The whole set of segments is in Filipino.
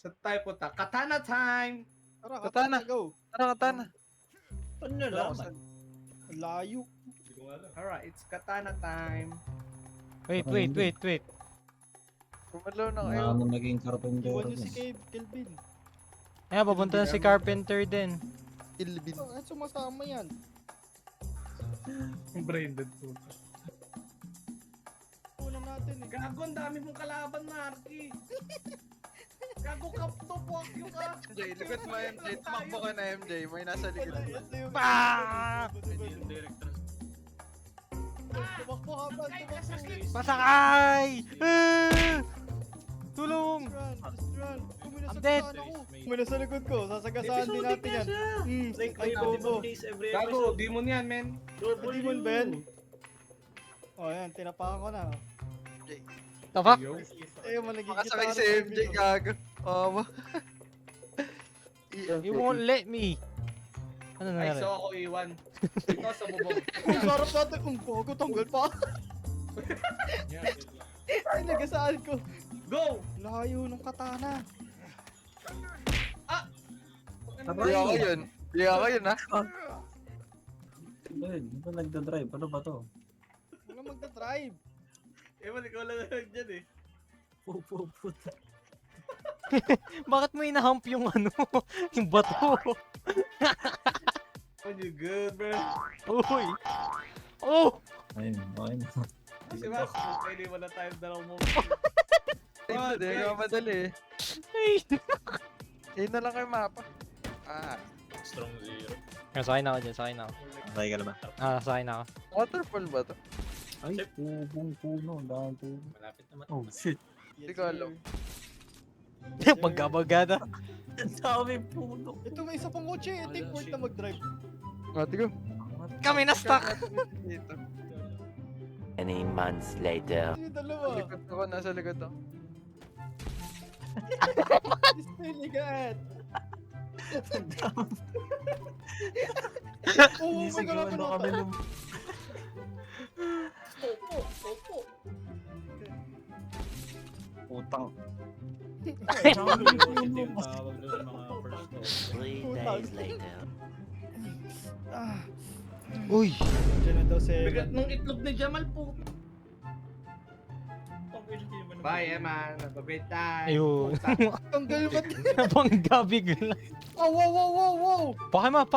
Sa tayo punta. Katana time! Tara, Katana. go. Tara, katana. Ano nyo lang? Ang layo. Alright, it's katana time. Wait. Pumalaw na kayo. Ano naging carpenter Iwan nyo si niya? Kelvin. Ayan, papunta na si Carpenter din. Ilbin. Oh, sumasama yan. Brain dead po. Una natin eh. Gago, ang dami mong kalaban, Marky. Gago, kapto po yung ka. MJ, likod mo MJ. Tumakbo ka na MJ. May nasa likod mo. Tumakbo ka ba? Tumakbo. Pasakay! Tulong! Just run. I'm dead. Kumina sa likod ko. Sasagasaan din natin yan. Like, Ay, bobo. Gago, demon yan, men. Demon, Ben. O, yan. Tinapakan ko na. The fuck? Yo. Eh, malagigit Makasakay si MJ, gago. Oo. You won't let me. Ano Ay, nangyari? so ako iwan. Ito sa bubong. Ang sarap natin. Ang pogo, tanggal pa. Ay, nagasaan ko. Go! Layo nung katana. Di ako yun. Di ako yun ha. Hindi ba nagda-drive? Ano ba to? Wala magdadrive. Ewan, ikaw lang dyan eh. Puta. Bakit mo inahump yung ano? Yung bato? Oh, you good, bro? Uy! Oh! Ayun. Kasi mas, pwede wala tayong dalawang mo. Hindi ka madali eh. Ay! Ayun na lang kayo mapa. Strong zero. Sakay na ako dyan, sakay na ako. Sakay ka na ba? Sakay na ako. Waterfall ba to? Ay, pubong puno. Dahil puno. Malapit naman. Oh, shit. Hindi ko alam. Pagkabagada. Ang dami puno. Ito may isa pang kotse. Take worth na mag-drive. Ate ko. Kami na stuck! Dito. Many months later. Yung dalawa. Likod ako, nasa likod ako. Disneyland. Oo, Hindi may siguro galapan kami ako. nung... Opo. Putang. Yung tawag doon sa mga first floor. 3 days later. Ah. Uy! Diyan na daw si Bigat nung itlog ni Jamal po. Bye, Eman. Have a great time. Ayun. Tanggal ba't? Nabangga bigla. Oh, wow. Pakimap!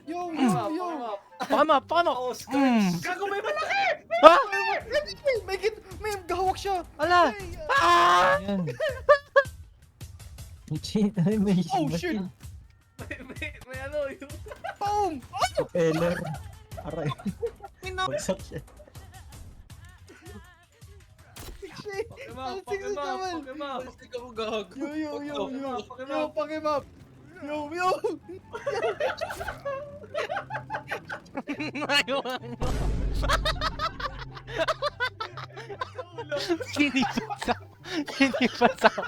Yo. Pakimap! Oh, Gago, may malaki! Ha? May gahawak siya. Ala! Ay, Ah! Ayan. Shit. Ay, may Oh, shit. May ano, yung... Boom! propeller. Aray. Bagsak siya. Shit. Ang sigsig naman. Pakimap. Sige ako gago. Yo, pakimap. Yo. Ayun. Sinipas ako.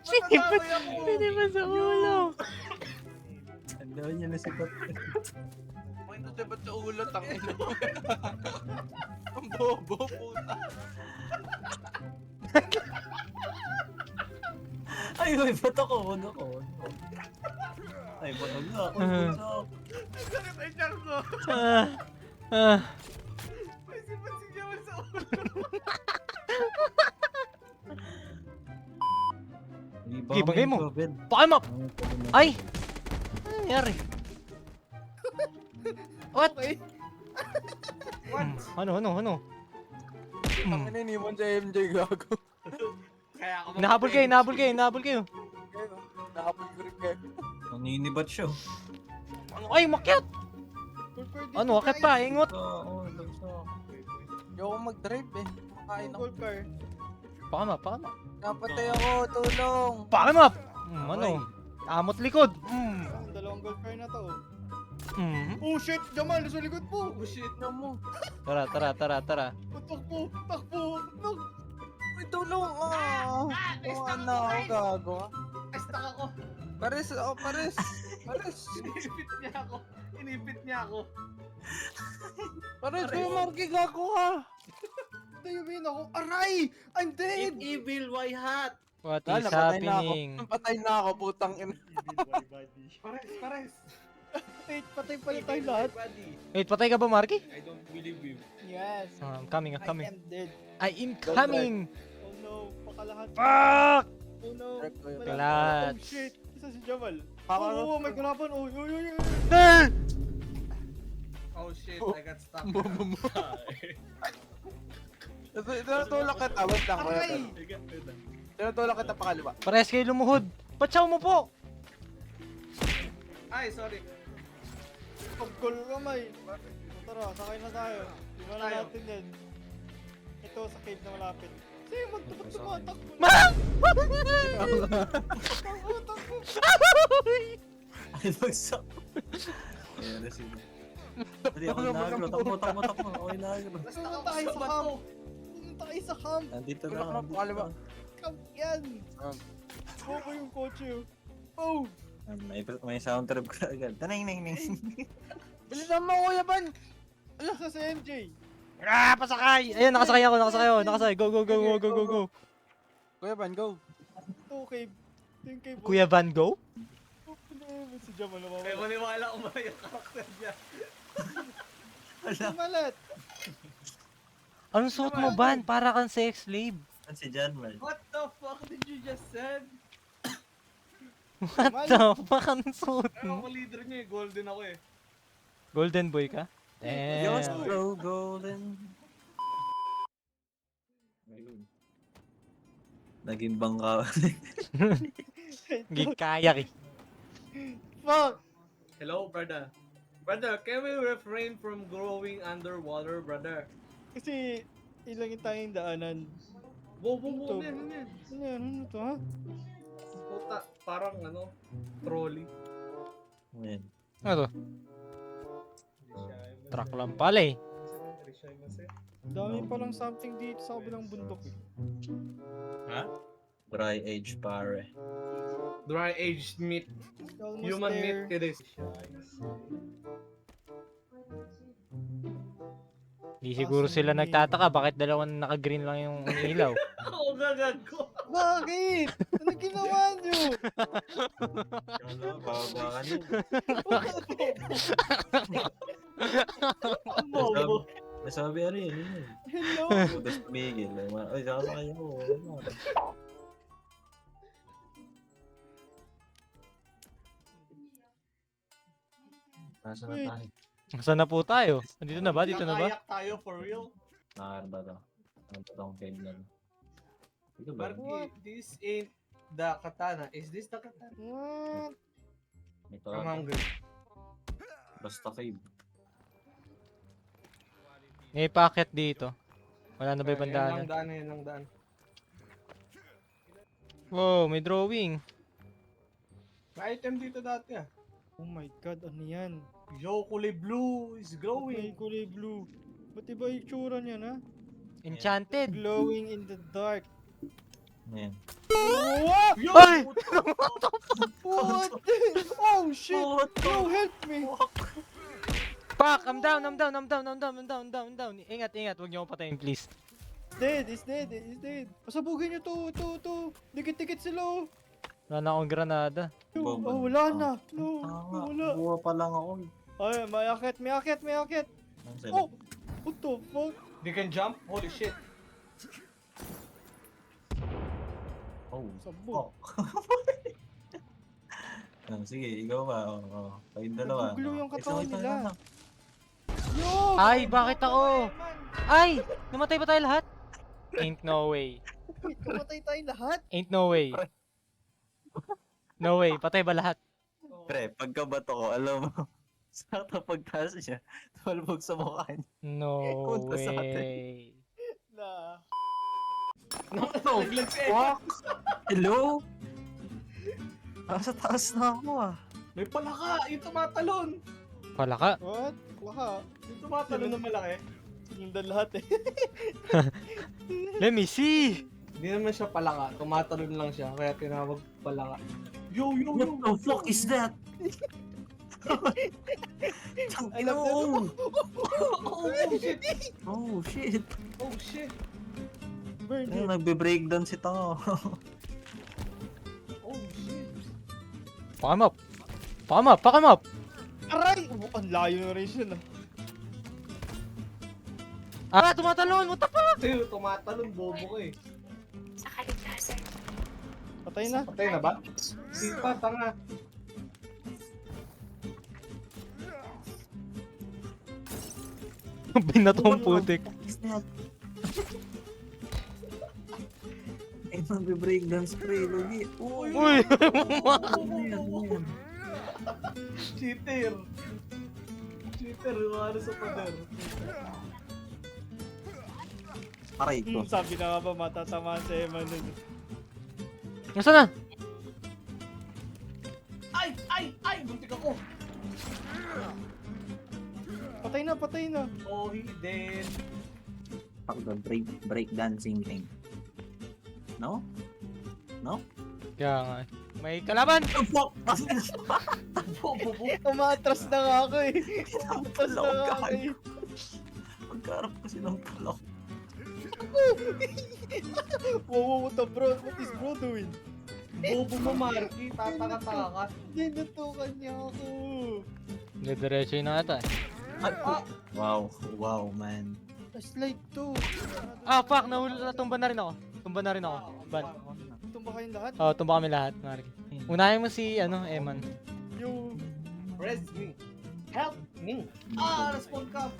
Sinipas sa ulo. Ang dami niya na sikat. May natabat sa ulo, tangin mo. Ang bobo, puta. Ay, ba't ako? Ano ko? Ay, ba't na ako? Sakit ay tiyan ko. Ah. May sipat si Jamal sa ulo. Ibagay mo. Ben. Pakimap! Ay! Ano nangyari? What? Okay. Ano? Tangin na iniwan sa MJ, gago. Kaya ako Nahabol kayo. Ayun, nakapag ko rin kayo. Naninibat siya. Ay, makyat! Ano, akit pa, ingot! Oo, bagsak. Ayoko mag-drive eh. Makain ako. Gold car. Pakimap! Napatay ako, tulong. Pakimap! Ano? Amot likod! Dalawang gold car na to. Mm. Oh shit, Jamal, nasa likod po. Oh shit. Na mo. Tara. Takbo. No. Uy, tulong! Ano ako, gago. Ay, stuck ako. Pares. Inipit niya ako. Pares ko yung Marky, gago ka. do you mean ako? Aray! I'm If dead! evil, why hot? What Wala, is napatay na ako. happening? Patay na ako, putang ina. Pares. Wait, patay pala tayo lahat. Wait, patay ka ba, Marky? I don't believe you. Yes. I'm coming, I'm I coming. am dead. I am coming! Oh no, pakalahat. Fuck! Oh no. Correct ko yun. Wala. Kalat. Oh shit. Isa si Jamal. Ako, Oh, may kalaban. Oh, yo, yo, yo. Ah! Oh shit, I got stuck. Tinutulak kita, wait lang. Aray! Tinutulak kita pakaliwa. Parehas kayo lumuhod. Ba't siya umupo? Ay, sorry. Pagkol kamay. Tara, sakay na tayo. Iwan na Tayo. natin yan. Ito sa cave na malapit. Sige, magtapot tumatakbo. Takbo. Ay, bagsak. Ayan na sila. Hindi ako nagro. Takbo. Okay na agro. Pumunta tayo sa camp. Pumunta tayo sa camp. Nandito Tulak na. na pakaliwa. Camp yan. Bobo yung kotse. Oh. May sound trip ka agad. Tanay. Bilisan mo, Kuya Ban! Isa si MJ. Ah, pasakay! Ayun, nakasakay ako. Nakasakay. Go. Kuya Ban, go! Ito cave. Ito yung cave. Kuya Van Go? Si Jamal Kaya nawawala. maniwala ko ba yung karakter niya? Si Malat. Anong suot mo, Van? Para kang sex slave. Ano si John, man? What the fuck did you just said? What the fuck? Anong suot Ano mo? ako leader niya eh, golden ako eh. Golden boy ka? You're Damn. so golden. Naging bangka. Gikayak eh. Fuck. Hello, brother. Brother, can we refrain from growing underwater, brother? Kasi ilangin tayong daanan. Bobo Ito. mo yan, yan. Ano yan? Ano to ha? Puta, parang ano, trolley. Ayan. Ano to? Truck lang pala eh. Dami palang something dito sa kabilang bundok eh. Dry age pare. Dry aged meat. Almost Human there. meat it is. Di siguro sila nagtataka bakit dalawang naka-green lang yung ilaw. Oo, gagago. Bakit? Ano ginawa nyo? Bababa ka niya. Ang bobo. Nasabi ano yun. Hello? Tapos tumigil. Ay, sasakay ako. Nasa na Wait. tayo? Saan na po tayo? Dito na ba? Dito na ba? Nakayak tayo for real. Nakakar ba to? Ano ba tong cave na? Dito ba? Marky, this ain't the katana. Is this the katana? What? Ito. I'm hungry. Basta cave. May packet dito. Wala na ba ibang Yan lang daanan? daan, yan lang daan. Wow, may drawing. May item dito dati ah. Oh my god, ano yan? Yo, kulay blue is May glowing. kulay blue. Ba't iba yung tsura niyan ha? Enchanted. Glowing in the dark. Ayan. What? Yo! Ay! What? Oh shit! Yo, help me! Fuck! I'm down. Ingat. Huwag niyo akong patayin, please. He's dead. Pasabugin niyo to. Dikit-dikit sila oh. Wala na akong granada. Yo, Bobo. oh, wala na. No, Tama. wala. Buha pa lang ako. Ay, may akit. Ano sila? Oh! What the fuck? They can jump? Holy shit. Oh. Sabog. Sige, ikaw ba? Oo. Kayong dalawa. Nagugulo yung katawan Ito nila. na. Yo! Ay, bakit ako? Ay! Namatay ba tayo lahat? Ain't no way. Wait, kumatay tayo lahat? Ain't no way. No way. Patay ba lahat? Pre, pagkabato ko, alam mo, sakto pagtaas niya, tumalbog sa mukha niya. No Punta sa atin. way. Na. Naglag ka eh. Fuck! Hello? Nasa taas na ako ah. May palaka! Yung tumatalon! Palaka. What? Waka. Yung tumatalon na malaki. Sinundan lahat eh. Let me see. Hindi naman siya palaka. Tumatalon lang siya. Kaya tinawag palaka. Yo! What the fuck is that? Alam na. Oh shit! Oh shit. Oh shit! Burn Ayun, it. nagbe-breakdown si Tao. Oh shit. Fuck him up. Fuck him up, fuck him up. Aray! Oh, ang layo na rin siya na. Tumatalon, what the fuck? Sa'yo, tumatalon, bobo ko eh. Patay na. Patay na ba? Sipa, tanga. Binato ang putik. Ay, nagbe-breakdown spray. Lugi. Uy! Uy! Ano yan? Ano yan? Cheater. Cheater, ano sa pader. Aray ko. Sabi na nga ba, matatamaan si Emma nun. Nasaan na? Ay! Buntik ako! Patay na, patay na. Oh, he dead. Breakdancing thing. No? No? Kaya nga eh. May kalaban! Oh, fuck! Bobo mo. Umatras na nga ako eh. Umatras na nga ako eh. Pagkarap kasi ng tulak. Wow, what the bro? What is bro doing? Bobo mo, Marky. Tataka-taka ka. Dinatukan niya ako. Diretso yun na ata eh. Wow. Wow, man. Slide to. Fuck! Natumba na rin ako. Tumba na rin ako. Ban. Tumba kayong lahat? Tumba kami lahat, Marky. Unahin mo si, Eman. Yo. Res me. Help me. Respawn camp.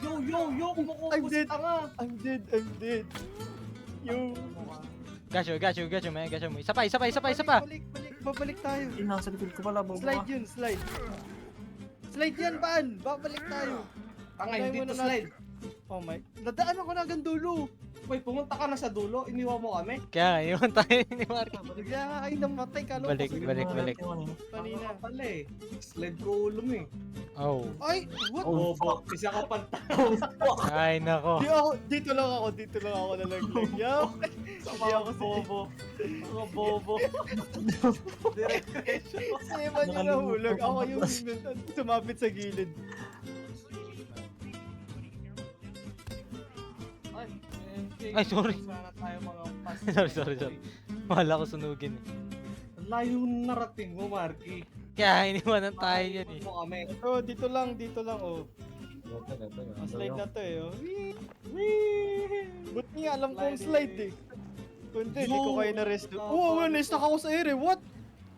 Yo. Kumukuha I'm ko si dead. tanga. I'm dead. Yo. Got you, man. Got you. Isa pa. Balik. Babalik tayo. Ay, nasa likod ko pala. Baba. Slide yun, slide. Slide yan, Baan. Babalik tayo. Tanga, Try hindi muna to slide. Oh my. Nadaan ako na hanggang dulo. Wait, pumunta ka na sa dulo. Iniwan mo kami. Kaya nga, iwan tayo ni Marky. Bigla nga ay namatay ka. Balik. Kanina. Pala eh. Slide ko ulo mo eh. Oh. Ay, what? Oh, Bobo. Isa ka pa. Ay, nako. Dito lang ako nalaglag. Yup. Hindi ako Bobo. Mga bobo. Diretso. si Eman yung nahulog. Ako yung sumabit sa gilid. Ay, sorry. Sana tayo mga pas. sorry. Wala ko sunugin eh. Layo narating mo, Marky. Kaya iniwanan tayo yan eh. Mo kami. Oh, dito lang. Oh. Slide na to eh. Oh. Ba't nga alam kong slide eh. Kundi, di ko kayo na-rest. Na-stuck ako sa air eh. What?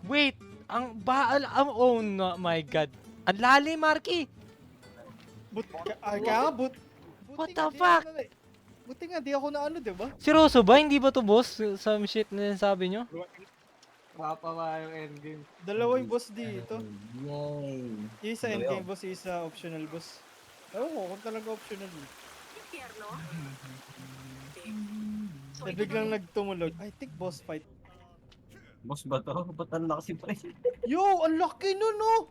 Wait! Ang baal... oh no, my god. Ang lalim, Marky! What the fuck? Buti nga, di ako na ano, diba? Seryoso ba? Hindi ba to boss? Some shit na sabi nyo? Papawa yung endgame. Dalawa yung boss dito. Yay. Isa endgame boss, isa optional boss. Ewan ko kung talaga optional. Biglang nagtumulog. I think boss fight. Boss ba to? Ba't ang lakas si Pre? Yo, ang laki nun, no?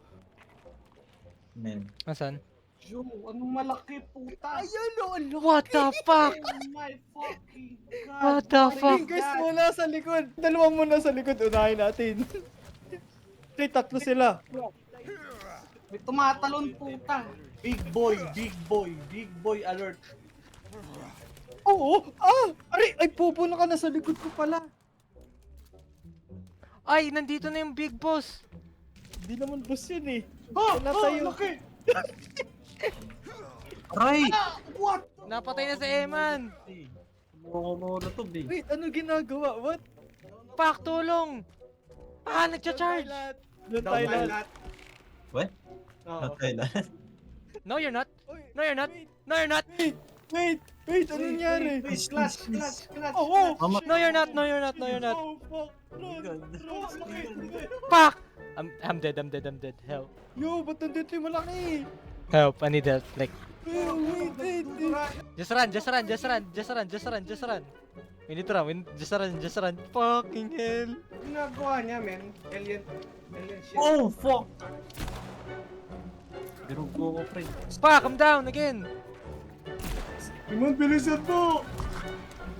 Man. Asan? Yo, anong malaki puta. Ayun, no, ang laki. What the fuck? Oh my fucking god. What the fuck? Fingers muna sa likod. Dalawa muna sa likod. Unahin natin. Tatlo sila. May tumatalon puta. Big boy alert. Oo. Ay, pupuno ka na sa likod ko pala. Ay, nandito na yung big boss. Hindi naman boss yun eh. Oh, Natayo. laki. Aray! What? Napatay na si Eman. Muro to, big. Wait, ano ginagawa? What? Pak, tulong. Nagcha-charge. Doon tayo lahat. lahat. What? Oo. Natay na. No, you're not. Uy, No, you're not. No, you're not. Wait, ano nangyari? Wait, clutch. Oh, Mama. No, you're not. No, you're not. Oh, fuck. Run. Pak! I'm dead. Help. Yo, ba't nandito yung malaki? Help. I need help. Like, Wait. just run. We need to run. Just run. Fucking hell. Ginagawa niya, men. Alien shit. Oh, fuck! Birog ko, pre. Pak, I'm down again. Iman, bilisan mo!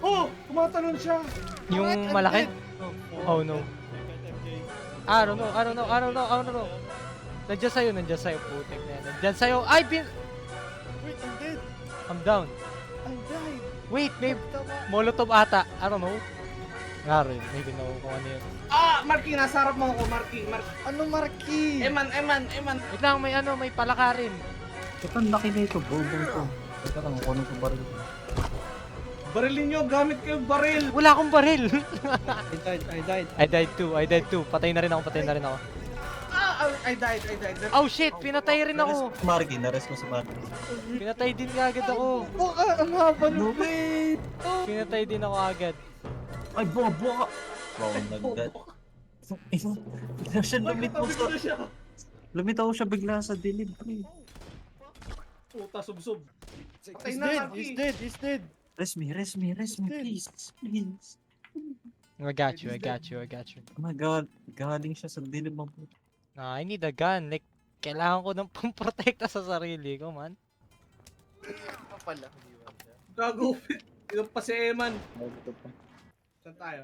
Oh! Tumatalon siya! Yung malaki? Oh no. I don't know. Nandiyan sa'yo, putik na yan. Nandiyan sa'yo. Ay, Wait, I'm dead. I'm down. I died. Wait, may Molotov ata. I don't know. Nga rin, maybe know kung ano yun. Ah, Marky, nasa harap mo ako, Marky. Ano, Marky? Eman. Wait lang, may ano, may palaka rin. Ito, ang laki na ito, bobo ito. Teka lang, kunin ko baril. Barilin nyo, gamit kayo baril. Wala akong baril. I died. I died too. Patay na rin ako. Ah, I died. Oh shit, pinatay rin ako. Marky, nares ko si Marky. Pinatay din agad ako. Baka, ang haba ng blade. Pinatay din ako agad. Ay, bobo ka! Wow, nagdat. Bigla siya lumitaw Magkatabi sa... ko na siya. Lumitaw siya bigla sa dilim, pre. Puta, sub-sub. Patay He's na, dead, Marky. he's dead. Rest me, please. Please. I got you. Oh my god, galing siya sa dilim mo. Nah, I need a gun. Like, kailangan ko ng pamprotekta sa sarili ko, man. Gago. Ito pa si Eman. Saan tayo?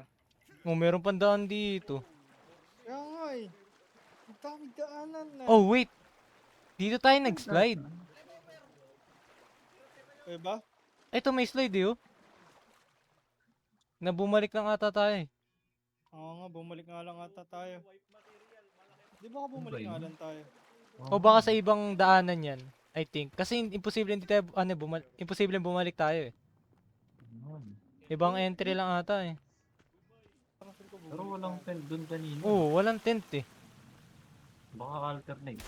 Oh, meron pang daan dito. Kaya nga eh. Ang daming daanan na. Oh, wait. Dito tayo nag-slide. Diba? Ito may slide eh, oh. Na bumalik lang ata tayo eh. Oo nga, bumalik nga lang ata tayo. Di ba ka bumalik nga lang tayo? O baka sa ibang daanan yan, I think. Kasi imposible hindi tayo, imposible bumalik tayo eh. Ibang entry lang ata eh. Pero walang tent dun kanina. Oo, walang tent eh. Baka alternate.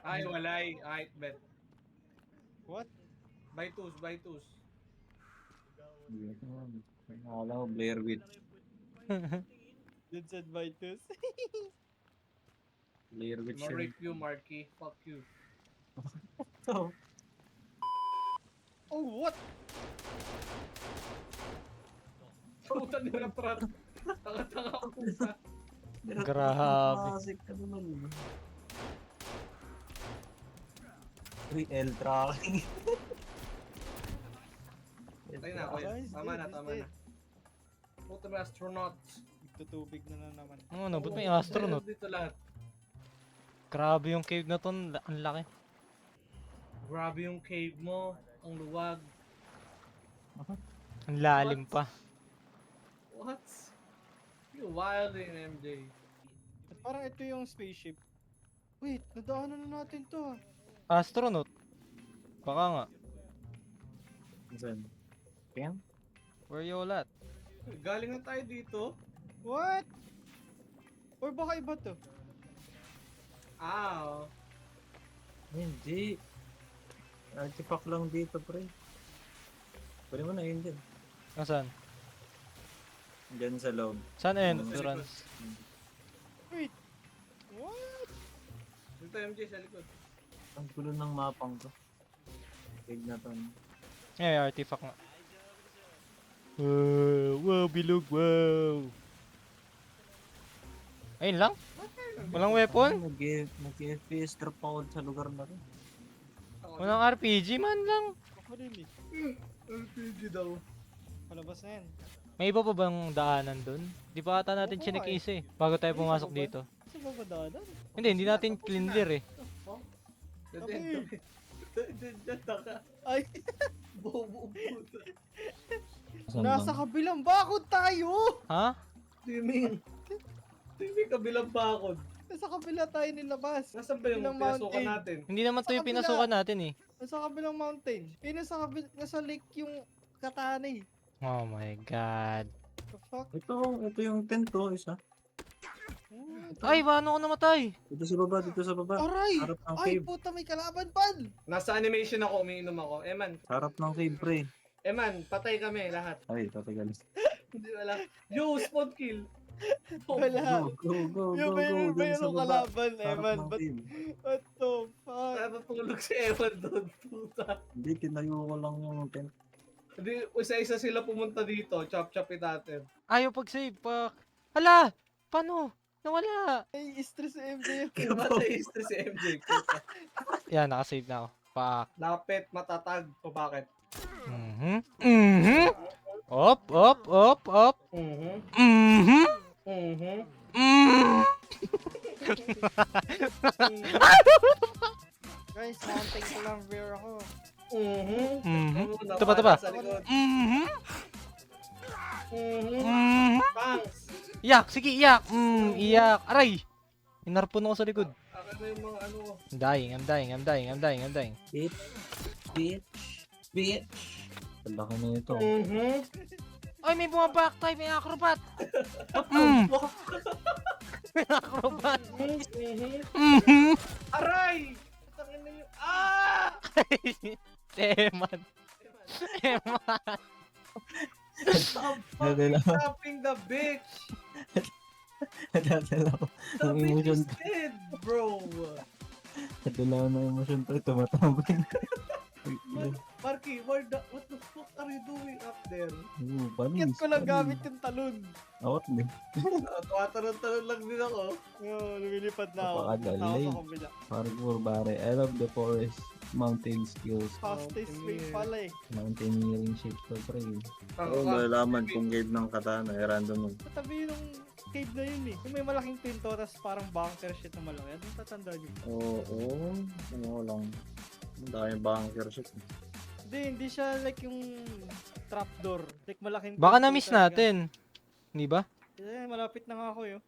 Ay, walay. Ay, bet. What? By twos. Nakala ko Blair Witch. Did said Vitus. Blair Witch No yun. rape you, Marky. Fuck you. Oh, Oh, what? Puta, niratrat. Tanga-tanga ako, puta. Grabe. Classic ka naman. Uy, L-tracking. Tayo na, Kuya. Tama na. Puta, may astronauts. Nagtutubig na naman. Ano, ba't may astronaut? Dito lahat. Grabe yung cave na to, ang laki. Grabe yung cave mo. Ang luwag. Ang lalim pa. What? You wilding, MJ. At parang ito yung spaceship. Wait, nadaanan na natin to ah. Astronaut? Baka nga. Saan? Kaya? Where you all at? Galing na tayo dito. What? Or baka iba to? Ah, Hindi. Artifact lang dito, pre. Pwede mo na yun din. Nasaan? Diyan sa loob. Saan entrance? Wait. What? dito MJ sa likod. Ang gulo ng mapang to. Tig na to. Eh, artifact nga. Wow, bilog, wow. Ayun lang? Walang weapon? Nag-FPS drop ako sa lugar na rin. Walang RPG man lang. Ako rin eh. RPG daw. Palabas na yan. May iba pa bang daanan dun? Di pa ata natin chinikisa eh. Bago tayo pumasok dito. Saan ba ba daanan? Hindi natin clear eh. Ay, Bobo puta. nasa kabilang bakod tayo! Ha? What do you mean? What do you mean kabilang bakod? Nasa kabila tayo nilabas. Nasaan ba yung Kabilang pinasukan mountain. natin? Hindi naman to Sa yung kabila. pinasukan natin eh. Nasa kabilang mountain. Eh, nasa lake yung katana eh. Oh my god. The fuck? Ito yung tent to, isa. What? Ay, paano ako namatay? Dito sa baba. Aray! Harap ng Ay, cave. puta, may kalaban pan! Nasa animation ako, umiinom ako. Eman, Harap ng cave, pre. patay kami lahat. Ay, tatagal. Hindi wala. Yo, spot kill. Wala. Go. Yung may Dun sa ano baba. kalaban, Harap Eman. ng But, cave. what the fuck? Natutulog si Eman doon, puta. Hindi, tinayo ko lang yung tent. Hindi, isa-isa sila pumunta dito. Chop-chopin natin. Ayaw pag-save, pak. Hala! Paano? Nawala! Ay, stress si MJ. Matay history si MJ. Puta. Yan, nakasave na ako. Pak. Lapit, matatag. O bakit? Op. Mhm. Mhm. Mhm. Guys, mountain ko lang beer ako. Mhm. Mhm. Ano na, Ito ito pa. Sa likod. Mhm. Mhm. Mhm. Thanks. Iyak, sige, iyak. Iyak. Aray. Inarpon ako sa likod. Akin na yung mga ano. I'm dying. Bitch. Ang laki na ito. Mhm. Ay, may bumaback tayo, may acrobat. May acrobat. Mhm. Mhm. Aray! Tangin na yung... Ah! Teman. Stop fucking tapping the bitch! Nadadala ko. The Ang bitch emotion. is dead, bro! Nadala na emotion to. Tumatambling. Marky, what the fuck are you doing up there? Paano? Kit ko lang gamit yung talon. Awat din. Tumatalon-talon lang din ako. Lumilipad na ako. Napakadali. Ako sa kabila. Parkour, pare. I love the forest. Mountain skills. Fastest way pala eh. Mountaineering shit to, pre. Oo, malalaman kung game ng katana, random mo. Katabi yung cave na yun eh. Yung may malaking pinto, tapos parang bunker shit na malaki. Anong tatandaan yun? Oo, ano lang. Ang dami bunker shit. Hindi siya like yung trapdoor. Like malaking Baka pinto na-miss talaga. natin. Hindi ba? Malapit na nga ako yun.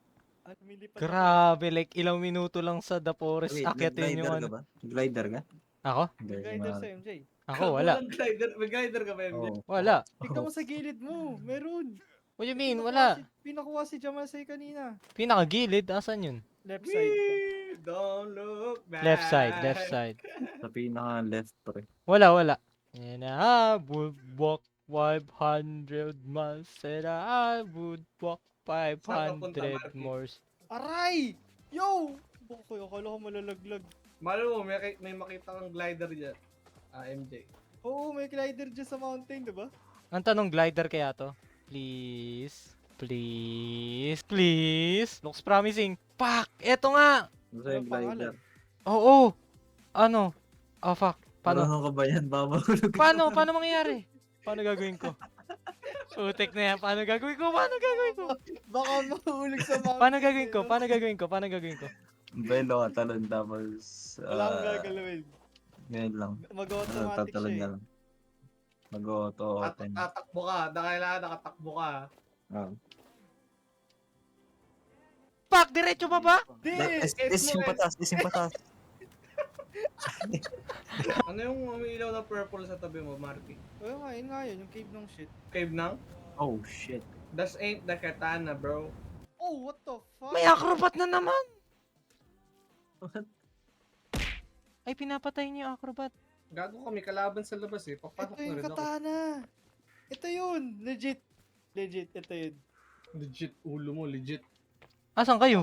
Lumilipad Grabe, like ilang minuto lang sa The Forest. Wait, Akyatin yung glider ano. ka ba? Glider ka? Ako? Hindi, ako. Glider mga- sa MJ. Ako, wala. Walang glider. May glider ka ba, MJ? Oo. Wala. Tignan mo sa gilid mo. Meron. What do you mean? Wala. Pinakuha si Jamasay kanina. Pinakagilid, asan yun? Left side. Wee! Don't look back. Left side. Sa pinaka left, pre. Wala. And I would walk 500 miles. And I would walk Saan ka punta, 500 Marky? more. Aray! Yo! Bokoy, akala ko malalaglag. Malo mo, may makita kang glider dyan. MJ. Oo, may glider dyan sa mountain, diba? Ang tanong, glider kaya to? Please. Looks promising. Pak! Eto nga! Ano sa'yo Anong pangalan? glider? Oo! Ano? Oh, fuck. Paano? Ano ka ba yan? Babahulog ka. Paano mangyayari? Paano gagawin ko? Putek na yan. Paano gagawin ko? Baka mahulog sa mountain. Paano gagawin ko? Belo ka talon tapos... Wala akong gagalawin. Ganyan lang. Mag-automatic Tatalon siya ka eh. lang. Mag-auto open. Tatakbo ka. Kailangan nakatakbo ka. Pak! Diretso pa ba? Is yung patas, Ano yung umiilaw na purple sa tabi mo, Marky? Oo nga, yun nga yun. Yung cave ng shit. Cave nang? Oh shit. That ain't the katana, bro. Oh, what the fuck? May acrobat na naman! Ay, pinapatay niyo yung acrobat. Gago kami kalaban sa labas eh. Papasok Ito na yung rin ako. katana. Ito yun. Legit. Ito yun. Legit, ulo mo, legit. Asan kayo?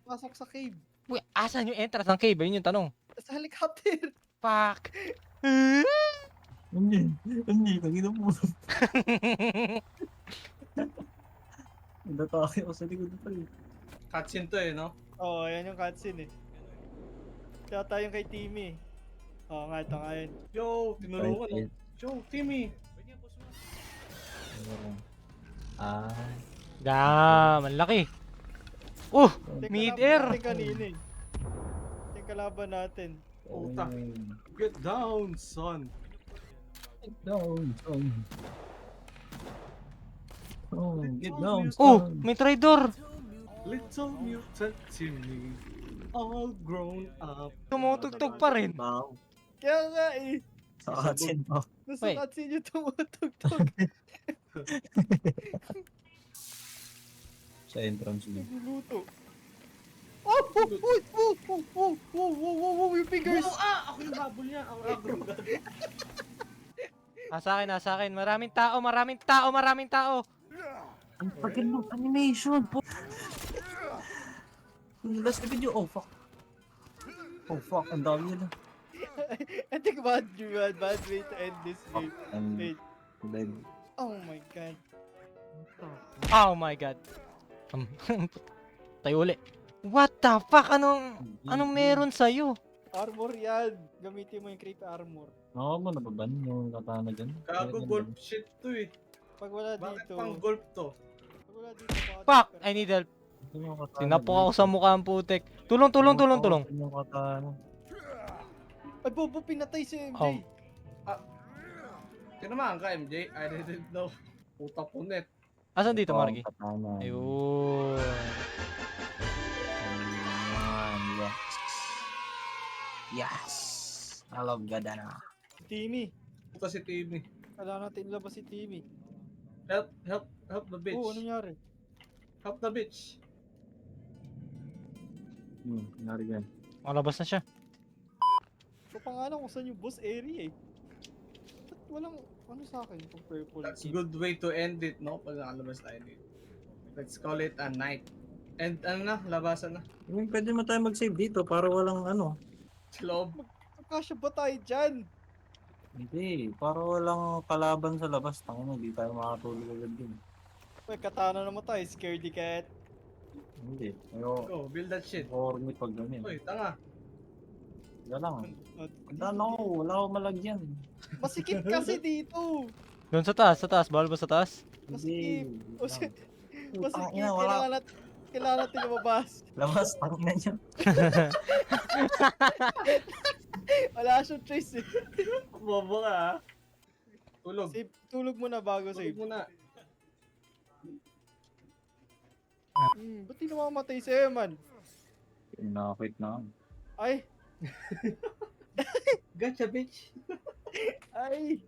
Pasok sa cave. Uy, asan yung entrance ng cave? Yun yung tanong. Sa helicopter. Pak! Hindi, nangina mo. Natake ako sa likod pa eh. Cutscene to eh, no? Oo, ayan yung cutscene eh. Kaya tayo kay Timmy. Oo nga, ito nga yun. Yo, tinulungan no? Yo, Timmy! Damn, ang laki. Mid-air. Tingnan kanina eh. Yung kalaban natin. Puta. Get down, son! Get down, son. Oh, get down, Oh, son. may traitor. Little mutant Timmy, all grown up. Tumutugtog pa rin. Wow. Kaya nga eh. Sa cutscene mo. Nasa Wait. cutscene yung tumutugtog. Sa entrance mo. Nagluluto. Yung fingers. Ako yung habol niya. Ang agro. Sa akin. Maraming tao. Ang pagin mo, animation po. Last video, oh fuck. Oh fuck, ang dami nila. I think bad way to end this game. And Wait. then, Oh my god. Oh my god. Tayo uli. What the fuck? Anong meron sa'yo? Armor yan. Gamitin mo yung creepy armor. Oo mo, nababan yung katana dyan. Gago golf shit to eh. Pag wala Bakit dito. pang golf to? Pag wala dito. baka- Fuck! I need help. Sinapok ako sa mukha ang putek. Tulong. Yung katana. Ay, bobo, pinatay si MJ. Oh. Tinamaan ka, MJ? I didn't know. Puta punet. Asan dito, Oh, Marky? katama. Ayun. Ayan, yes. Yes! I love Gadana. Timmy. Puta si Timmy. Kailangan natin ilabas si Timmy. Help the bitch. Oo, ano nangyari? Help the bitch. Nari yan. Makalabas na siya. Ito pa nga lang kung saan yung boss area eh. Ba't walang, ano sa akin kung purple? That's a good way to end it, no? Pag nakalabas tayo dito. Let's call it a night. And ano na, labasan na. Pwede mo tayo mag-save dito para walang ano. Sa loob. Magkasya ba tayo dyan? Hindi, para walang kalaban sa labas. Tangina, hindi tayo makatulog agad din. May katana naman tayo, scaredy cat. Hindi. Ayo, Go, build that shit. horny pag ganyan. Uy, tanga. Wala lang. At- Wala ako, wala akong malagyan. Masikip kasi dito. Doon sa taas. Bawal ba sa taas? Hindi. O si- Putang Masikip, ina, wala. kailangan natin lumabas. Labas, tangina niya. Wala siyang trace eh. Bobo ka, ha? Tulog. Save, tulog muna bago Tulog save. muna. Ba't di namamatay si Eman? Nakakit na. Ay, Gotcha, bitch. ay.